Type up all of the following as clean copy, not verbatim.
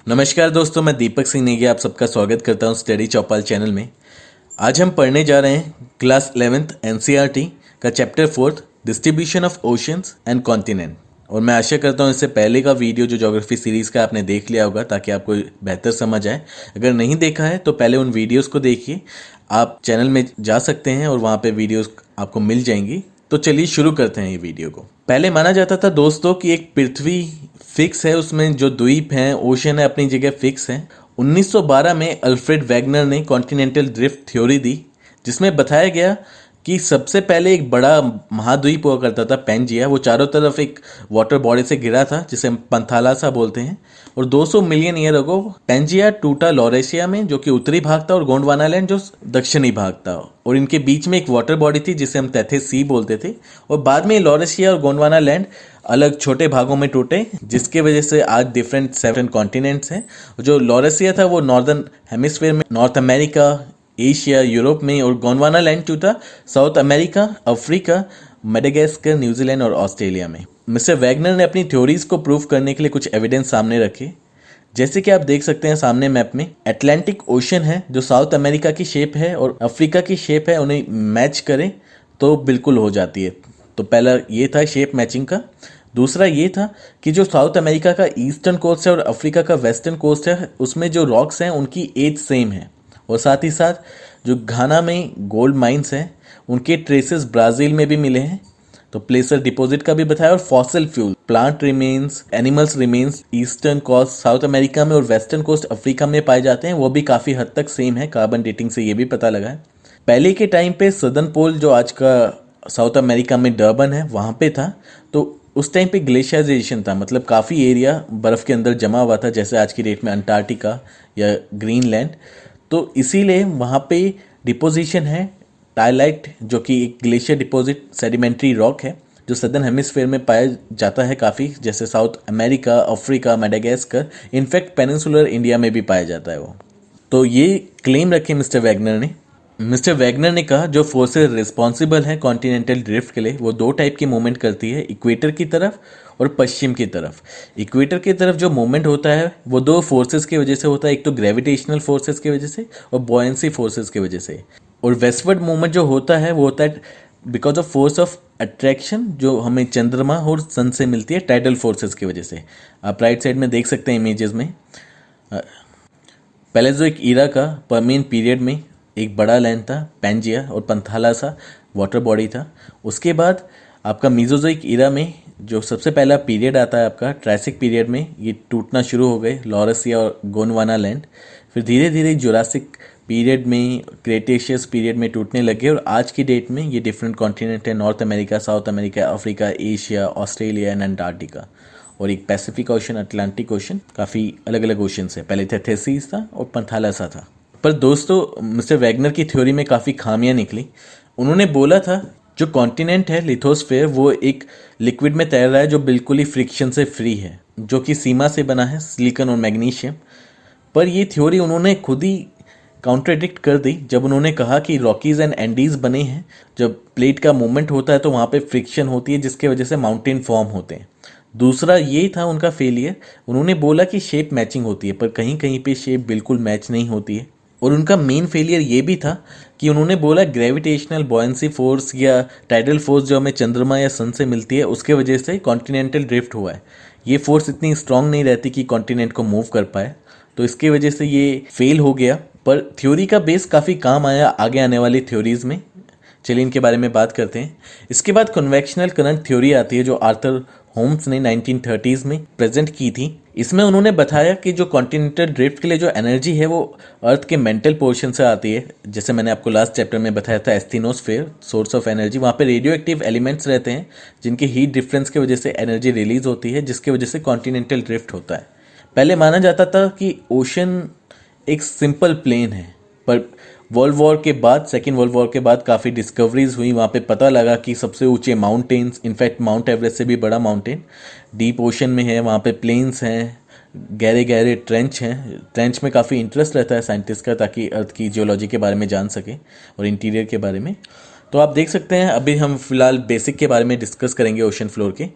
नमस्कार दोस्तों, मैं दीपक सिंह नेगी आप सबका स्वागत करता हूं स्टडी चौपाल चैनल में। आज हम पढ़ने जा रहे हैं क्लास 11th एनसीईआरटी का chapter 4 distribution of oceans and continent. और मैं आशा करता हूं इससे पहले का वीडियो जो ज्योग्राफी सीरीज़ का आपने देख लिया होगा ताकि आपको बेहतर समझ आए। अगर नहीं देखा है तो पहले उन वीडियोज़ को देखिए, आप चैनल में जा सकते हैं और वहाँ पर वीडियोज़ आपको मिल जाएंगी। तो चलिए शुरू करते हैं ये वीडियो को। पहले माना जाता था दोस्तों कि एक पृथ्वी फिक्स है, उसमें जो द्वीप हैं, ओशन है, अपनी जगह फिक्स है। 1912 में अल्फ्रेड वैगनर ने कॉन्टिनेंटल ड्रिफ्ट थ्योरी दी, जिसमें बताया गया कि सबसे पहले एक बड़ा महाद्वीप हुआ करता था पेंजिया, वो चारों तरफ एक वाटर बॉडी से घिरा था जिसे हम पंथालासा बोलते हैं। और 200 मिलियन ईयर अगो पेंजिया टूटा लॉरेशिया में, जो कि उत्तरी भाग था, और गोंडवाना लैंड जो दक्षिणी भाग था, और इनके बीच में एक वाटर बॉडी थी जिसे हम तैथेस सी बोलते थे। और बाद में लॉरेशिया और गोंडवाना लैंड अलग छोटे भागों में टूटे, जिसके वजह से आज डिफरेंट 7 कॉन्टिनेंट्स हैं। जो लॉरेशिया था वो नॉर्दर्न हेमिस्फीयर में, नॉर्थ अमेरिका, एशिया, यूरोप में, और गोंडवाना लैंड टूटा south America, Africa, Madagascar, New Zealand और ऑस्ट्रेलिया में। मिस्टर वैगनर ने अपनी थ्योरीज को प्रूव करने के लिए कुछ एविडेंस सामने रखे। जैसे कि आप देख सकते हैं सामने मैप में, अटलांटिक ओशन है जो साउथ अमेरिका की शेप है और अफ्रीका की शेप है, उन्हें मैच करें तो बिल्कुल हो जाती है। तो पहला ये था शेप मैचिंग का। दूसरा ये था कि जो साउथ अमेरिका का ईस्टर्न कोस्ट है और अफ्रीका का वेस्टर्न कोस्ट है, उसमें जो रॉक्स हैं उनकी एज सेम है। और साथ ही साथ जो घाना में गोल्ड माइंस हैं उनके ट्रेसेस ब्राज़ील में भी मिले हैं। तो प्लेसर डिपॉजिट का भी बताया। और fossil fuel, plant remains, animals remains eastern coast South America में और वेस्टर्न कोस्ट अफ्रीका में पाए जाते हैं, वो भी काफ़ी हद तक सेम है। कार्बन डेटिंग से ये भी पता लगा है। पहले के टाइम पे सदर्न पोल, जो आज का साउथ अमेरिका में डर्बन है, वहाँ पे था। तो उस टाइम पे ग्लेशियराइजेशन था, मतलब काफ़ी एरिया बर्फ़ के अंदर जमा हुआ था, जैसे आज की डेट में अंटार्कटिका या ग्रीनलैंड। तो इसीलिए वहाँ पे डिपोजिशन है टाइलाइट, जो कि एक ग्लेशियर डिपॉजिट सेडिमेंट्री रॉक है जो सदर्न हेमिस्फीयर में पाया जाता है काफ़ी, जैसे south America, Africa, Madagascar, in fact peninsular India में भी पाया जाता है वो। तो ये क्लेम रखे मिस्टर वैगनर ने। मिस्टर वैगनर ने कहा जो फोर्सेस रिस्पॉन्सिबल हैं कॉन्टिनेंटल ड्रिफ्ट के लिए, वो 2 टाइप की मूवमेंट करती है, इक्वेटर की तरफ और पश्चिम की तरफ। इक्वेटर की तरफ जो मूवमेंट होता है वो 2 फोर्सेस की वजह से होता है, एक तो ग्रेविटेशनल फोर्सेस की वजह से और बॉयंसी फोर्सेस की वजह से। और वेस्टवर्ड मूवमेंट जो होता है वो होता है because of force of attraction, जो हमें चंद्रमा और सन से मिलती है टाइडल फोर्सेस की वजह से। आप राइट साइड में देख सकते हैं इमेजेस में। पैलेज़ोइक ईरा का पर्मियन पीरियड में एक बड़ा लैंड था पेंजिया और पंथालासा वाटर बॉडी था। उसके बाद आपका मीजोजोइक ईरा में जो सबसे पहला पीरियड आता है आपका ट्राइसिक पीरियड में, ये टूटना शुरू हो गए लॉरेशिया और गोंडवाना लैंड। फिर धीरे धीरे जुरासिक पीरियड में, क्रेटेशियस पीरियड में टूटने लगे और आज की डेट में ये डिफरेंट कॉन्टिनेंट है, north America, south America, Africa, Asia, Australia and Antarctica. और एक पैसिफिक ओशन, अटलांटिक ओशन, काफ़ी अलग अलग ओशन है। पहले थेथेसीस था और पंथालासा था। पर दोस्तों मिस्टर वैगनर की थ्योरी में काफ़ी खामियां निकली। उन्होंने बोला था जो कॉन्टिनेंट है लिथोस्फेयर, वो एक लिक्विड में तैर रहा है जो बिल्कुल ही फ्रिक्शन से फ्री है, जो कि सीमा से बना है, सिलिकॉन और मैग्नीशियम। पर ये थ्योरी उन्होंने खुद ही काउंट्राडिक्ट कर दी जब उन्होंने कहा कि रॉकीज एंड एंडीज बने हैं, जब प्लेट का मूवमेंट होता है तो वहाँ पे फ्रिक्शन होती है जिसके वजह से माउंटेन फॉर्म होते हैं। दूसरा ये था उनका फेलियर, उन्होंने बोला कि शेप मैचिंग होती है, पर कहीं कहीं पे शेप बिल्कुल मैच नहीं होती है। और उनका मेन फेलियर ये भी था कि उन्होंने बोला ग्रेविटेशनल बॉयंसी फोर्स या टाइडल फोर्स जो हमें चंद्रमा या सन से मिलती है उसके वजह से कॉन्टिनेंटल ड्रिफ्ट हुआ है। ये फोर्स इतनी स्ट्रांग नहीं रहती कि कॉन्टिनेंट को मूव कर पाए, तो इसकी वजह से ये फेल हो गया। पर थ्योरी का बेस काफ़ी काम आया आगे आने वाली थ्योरीज में। चलिए इनके बारे में बात करते हैं। इसके बाद कन्वेक्शनल करंट थ्योरी आती है जो आर्थर होम्स ने 1930s में प्रेजेंट की थी। इसमें उन्होंने बताया कि जो कॉन्टिनेंटल ड्रिफ्ट के लिए जो एनर्जी है वो अर्थ के मेंटल पोर्शन से आती है। जैसे मैंने आपको लास्ट चैप्टर में बताया था, एस्थेनोस्फेयर सोर्स ऑफ एनर्जी, वहाँ पे रेडियो एक्टिव एलिमेंट्स रहते हैं जिनकी हीट डिफरेंस की वजह से एनर्जी रिलीज होती है, जिसकी वजह से कॉन्टिनेंटल ड्रिफ्ट होता है। पहले माना जाता था कि ओशन एक सिंपल प्लेन है, पर वर्ल्ड वॉर के बाद, सेकेंड वर्ल्ड वॉर के बाद काफ़ी डिस्कवरीज हुई। वहाँ पे पता लगा कि सबसे ऊंचे माउंटेन्स, इनफैक्ट माउंट एवरेस्ट से भी बड़ा माउंटेन डीप ओशन में है। वहाँ पे प्लेन्स हैं, गहरे गहरे ट्रेंच हैं। ट्रेंच में काफ़ी इंटरेस्ट रहता है साइंटिस्ट का, ताकि अर्थ की जियोलॉजी के बारे में जान सके और इंटीरियर के बारे में। तो आप देख सकते हैं अभी हम फिलहाल बेसिक के बारे में डिस्कस करेंगे। ओशन फ्लोर के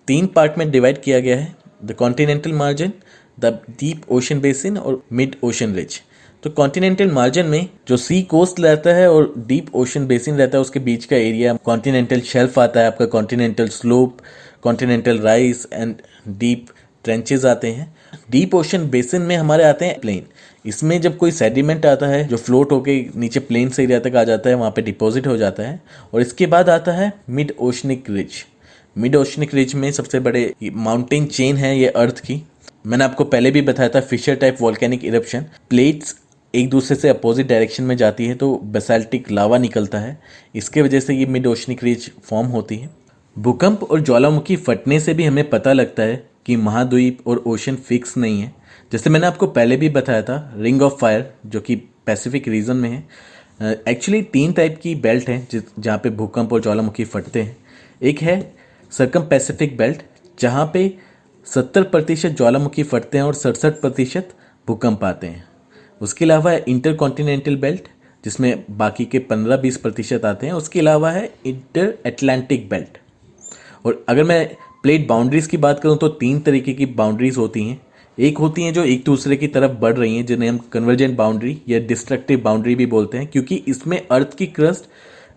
3 पार्ट में डिवाइड किया गया है। The continental margin, the deep ocean basin और मिड ओशन रिज। तो कॉन्टिनेंटल मार्जिन में जो सी कोस्ट रहता है और डीप ओशन बेसिन रहता है उसके बीच का एरिया कॉन्टिनेंटल शेल्फ आता है, आपका continental slope, continental rise and deep trenches आते हैं। डीप ओशन बेसिन में हमारे आते हैं प्लेन। इसमें जब कोई सेडिमेंट आता है जो फ्लोट होके नीचे प्लेन से एरिया तक आ जाता है, वहाँ पे डिपॉजिट हो जाता है। और इसके बाद आता है mid oceanic ridge. Mid oceanic ridge में सबसे बड़े माउंटेन चेन है ये अर्थ की। मैंने आपको पहले भी बताया था fissure type volcanic eruption, plates एक दूसरे से अपोजिट डायरेक्शन में जाती है तो बेसाल्टिक लावा निकलता है, इसके वजह से ये मिड ओशनिक रिज फॉर्म होती है। भूकंप और ज्वालामुखी फटने से भी हमें पता लगता है कि महाद्वीप और ओशन फिक्स नहीं है। जैसे मैंने आपको पहले भी बताया था रिंग ऑफ फायर जो कि पैसिफिक रीजन में है। एक्चुअली 3 टाइप की बेल्ट हैं जहाँ पे भूकंप और ज्वालामुखी फटते हैं। एक है सर्कम पैसिफिक बेल्ट जहाँ पे 70% ज्वालामुखी फटते हैं और 67% भूकंप आते हैं। उसके अलावा है इंटर कॉन्टिनेंटल बेल्ट जिसमें बाकी के 15-20% आते हैं। उसके अलावा है इंटर अटलांटिक बेल्ट। और अगर मैं प्लेट बाउंड्रीज की बात करूं तो 3 तरीके की बाउंड्रीज होती हैं। एक होती हैं जो एक दूसरे की तरफ बढ़ रही हैं जिन्हें हम कन्वर्जेंट बाउंड्री या डिस्ट्रक्टिव बाउंड्री भी बोलते हैं, क्योंकि इसमें अर्थ की क्रस्ट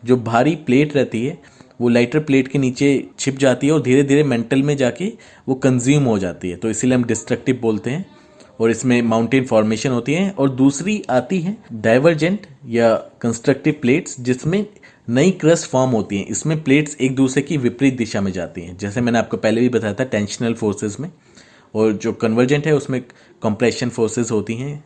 जो भारी प्लेट रहती है वो लाइटर प्लेट के नीचे छिप जाती है और धीरे धीरे मेंटल में जाके वो कंज्यूम हो जाती है, तो इसीलिए हम डिस्ट्रक्टिव बोलते हैं। और इसमें माउंटेन फॉर्मेशन होती है। और दूसरी आती है डाइवर्जेंट या कंस्ट्रक्टिव प्लेट्स जिसमें नई क्रस्ट फॉर्म होती हैं। इसमें प्लेट्स एक दूसरे की विपरीत दिशा में जाती हैं, जैसे मैंने आपको पहले भी बताया था टेंशनल फोर्सेस में। और जो कन्वर्जेंट है उसमें कंप्रेशन फोर्सेस होती हैं।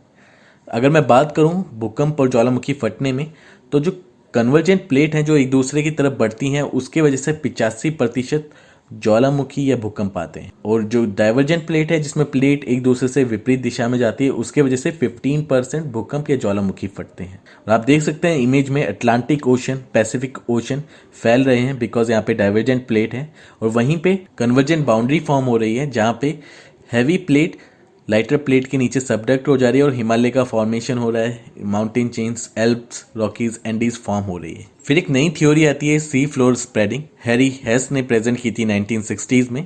अगर मैं बात करूं भूकंप और ज्वालामुखी फटने में, तो जो कन्वर्जेंट प्लेट हैं जो एक दूसरे की तरफ बढ़ती हैं उसके वजह से 85% ज्वालामुखी या भूकंप आते हैं। और जो डाइवर्जेंट प्लेट है जिसमें प्लेट एक दूसरे से विपरीत दिशा में जाती है उसके वजह से 15% भूकंप या ज्वालामुखी फटते हैं। और आप देख सकते हैं इमेज में अटलांटिक ओशन, पैसिफिक ओशन फैल रहे हैं बिकॉज यहाँ पे डाइवर्जेंट प्लेट है। और वहीं पे कन्वर्जेंट बाउंड्री फॉर्म हो रही है जहाँ पे हैवी प्लेट लाइटर प्लेट के नीचे सबडक्ट हो जा रही है और हिमालय का फॉर्मेशन हो रहा है। Mountain chains, Alps, Rockies, Andes form हो रही है। फिर एक नई थ्योरी आती है सी फ्लोर स्प्रेडिंग। हैरी हेस ने प्रेजेंट की थी 1960s में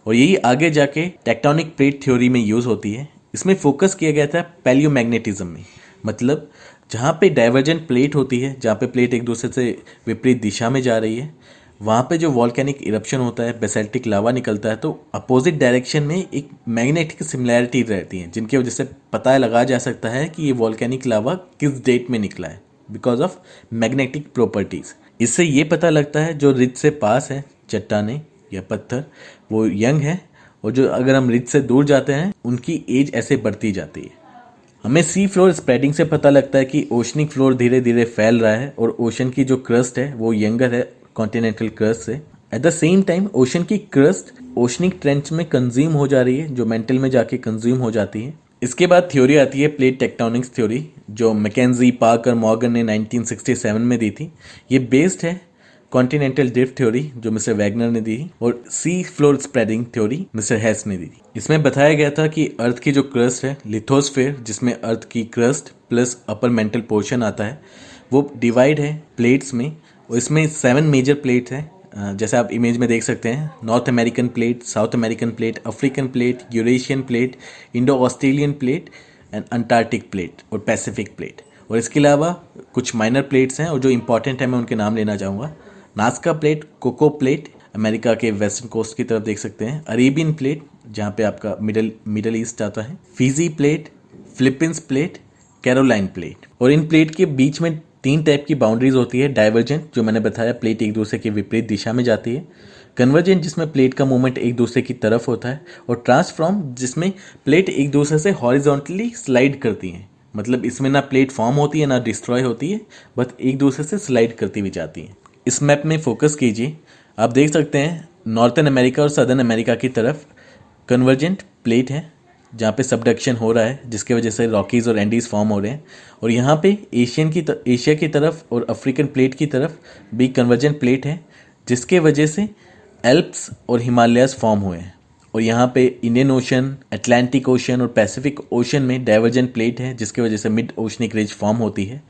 और यही आगे जाके टेक्टोनिक प्लेट थ्योरी में यूज होती है। इसमें फोकस किया गया था पैलियोमैग्नेटिज्म में, मतलब जहाँ पे डाइवर्जेंट प्लेट होती है, जहाँ पे प्लेट एक दूसरे से विपरीत दिशा में जा रही है, वहाँ पे जो वॉल्केनिक इरप्शन होता है, बेसाल्टिक लावा निकलता है, तो अपोजिट डायरेक्शन में एक मैग्नेटिक सिमिलैरिटी रहती है जिनकी वजह से पता लगा जा सकता है कि ये वॉल्केनिक लावा किस डेट में निकला है बिकॉज ऑफ मैग्नेटिक प्रॉपर्टीज। इससे ये पता लगता है जो रिज से पास है चट्टाने या पत्थर वो यंग है, और जो अगर हम रिज से दूर जाते हैं उनकी एज ऐसे बढ़ती जाती है। हमें सी फ्लोर स्प्रेडिंग से पता लगता है कि ओशनिक फ्लोर धीरे धीरे फैल रहा है और ओशन की जो क्रस्ट है वो यंगर है कॉन्टिनेंटल क्रस्ट से। At the same time ocean की क्रस्ट ओशनिक ट्रेंच में कंज्यूम हो जा रही है, जो मेंटल में जाके कंज्यूम हो जाती है। इसके बाद थ्योरी आती है प्लेट टेक्टोनिक्स थ्योरी, जो मैकेंजी, पार्कर, मॉर्गन ने 1967 में दी थी। ये बेस्ड है कॉन्टिनेंटल ड्रिफ्ट थ्योरी जो मिस्टर वैगनर ने दी और sea floor spreading theory mister Hess ने दी। इसमें बताया गया था कि अर्थ की जो क्रस्ट है लिथोस्फेयर, जिसमें अर्थ की crust plus upper mantle portion आता है, वो डिवाइड है प्लेट्स में और इसमें 7 मेजर प्लेट्स हैं। जैसे आप इमेज में देख सकते हैं, north American plate, south American plate, African plate, Eurasian plate, Indo Australian plate and Antarctic plate और पैसिफिक प्लेट। और इसके अलावा कुछ माइनर प्लेट्स हैं और जो इंपॉर्टेंट है मैं उनके नाम लेना चाहूँगा। Nazca plate, Cocos plate, America के वेस्टर्न कोस्ट की तरफ देख सकते हैं, अरेबियन प्लेट जहाँ पे आपका मिडल ईस्ट आता है, Fiji plate, Philippines plate, Caroline plate. और इन प्लेट के बीच में 3 टाइप की बाउंड्रीज होती है। डाइवर्जेंट जो मैंने बताया, प्लेट एक दूसरे के विपरीत दिशा में जाती है। कन्वर्जेंट जिसमें प्लेट का मूवमेंट एक दूसरे की तरफ होता है। और ट्रांसफॉर्म जिसमें प्लेट एक दूसरे से हॉरिजॉन्टली स्लाइड करती हैं, मतलब इसमें ना प्लेट फॉर्म होती है ना डिस्ट्रॉय होती है, बस एक दूसरे से स्लाइड करती हुई जाती हैं। इस मैप में फोकस कीजिए, आप देख सकते हैं नॉर्थन अमेरिका और सदर्न अमेरिका की तरफ कन्वर्जेंट प्लेट है जहाँ पे सबडक्शन हो रहा है जिसकी वजह से रॉकीज़ और एंडीज़ फॉर्म हो रहे हैं। और यहाँ पे एशिया की तरफ और अफ्रीकन प्लेट की तरफ भी कन्वर्जेंट प्लेट है जिसके वजह से एल्प्स और हिमालयाज़ फॉर्म हुए हैं। और यहाँ पे इंडियन ओशन, अटलांटिक ओशन और पैसिफिक ओशन में डाइवर्जेंट प्लेट है जिसकी वजह से मिड ओशनिक रिज फॉर्म होती है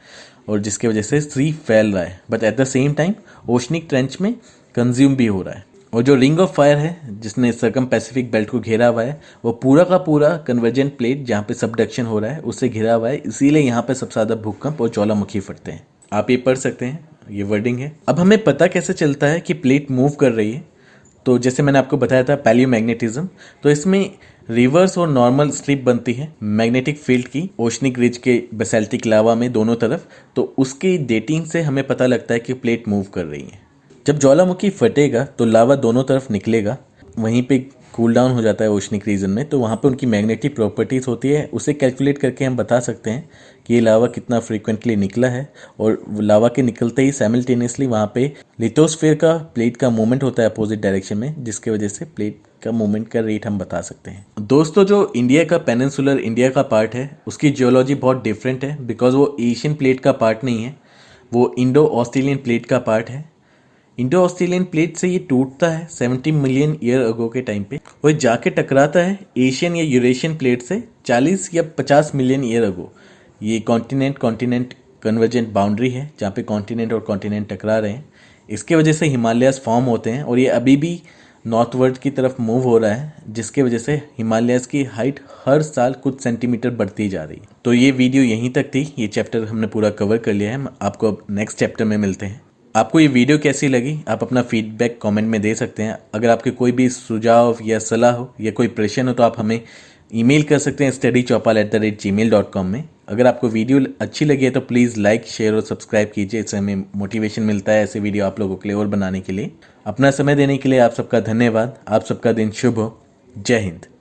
और जिसकी वजह से सी फैल रहा है, but at the same time oceanic trench में कंज्यूम भी हो रहा है। और जो रिंग ऑफ फायर है जिसने सर्कम पैसिफिक बेल्ट को घेरा हुआ है वो पूरा का पूरा कन्वर्जेंट प्लेट जहाँ पे सबडक्शन हो रहा है उससे घिरा हुआ है, इसीलिए यहाँ पे सबसे ज़्यादा भूकंप और ज्वालामुखी फटते हैं। आप ये पढ़ सकते हैं, ये वर्डिंग है। अब हमें पता कैसे चलता है कि प्लेट मूव कर रही है? तो जैसे मैंने आपको बताया था पैलियोमैग्नेटिज्म, तो इसमें रिवर्स और नॉर्मल स्ट्रिप बनती है मैग्नेटिक फील्ड की ओशनिक रिज के बेसाल्टिक लावा में दोनों तरफ, तो उसकी डेटिंग से हमें पता लगता है कि प्लेट मूव कर रही है। जब ज्वालामुखी फटेगा तो लावा दोनों तरफ निकलेगा, वहीं पे कूल डाउन हो जाता है ओशनिक रीजन में, तो वहाँ पे उनकी मैग्नेटिक प्रॉपर्टीज़ होती है, उसे कैलकुलेट करके हम बता सकते हैं कि ये लावा कितना फ्रीक्वेंटली निकला है। और लावा के निकलते ही साइमल्टेनियसली वहाँ पे लिथोस्फीयर का प्लेट का मूवमेंट होता है अपोजिट डायरेक्शन में, जिसके वजह से प्लेट का मूवमेंट का रेट हम बता सकते हैं। दोस्तों, जो इंडिया का पेनिनसुलर इंडिया का पार्ट है उसकी जियोलॉजी बहुत डिफरेंट है, बिकॉज वो एशियन प्लेट का पार्ट नहीं है, वो इंडो ऑस्ट्रेलियन प्लेट का पार्ट है। इंडो ऑस्ट्रेलियन प्लेट से ये टूटता है 70 मिलियन ईयर अगो के टाइम पे, और जाके टकराता है एशियन या यूरेशियन प्लेट से 40 या 50 मिलियन ईयर अगो। ये कॉन्टिनेंट कन्वर्जेंट बाउंड्री है जहाँ पे कॉन्टिनेंट और कॉन्टिनेंट टकरा रहे हैं। इसके वजह से हिमालयाज फॉर्म होते हैं और ये अभी भी नॉर्थवर्ड की तरफ मूव हो रहा है, जिसके वजह से हिमालयाज की हाइट हर साल कुछ सेंटीमीटर बढ़ती जा रही है। तो ये वीडियो यहीं तक थी, ये चैप्टर हमने पूरा कवर कर लिया है। आपको अब नेक्स्ट चैप्टर में मिलते हैं। आपको ये वीडियो कैसी लगी आप अपना फीडबैक कमेंट में दे सकते हैं। अगर आपके कोई भी सुझाव या सलाह हो या कोई प्रश्न हो तो आप हमें ईमेल कर सकते हैं studychopal@gmail.com में। अगर आपको वीडियो अच्छी लगी है तो प्लीज़ लाइक, शेयर और सब्सक्राइब कीजिए, इससे हमें मोटिवेशन मिलता है ऐसे वीडियो आप लोगों के लिए और बनाने के लिए। अपना समय देने के लिए आप सबका धन्यवाद। आप सबका दिन शुभ हो। जय हिंद।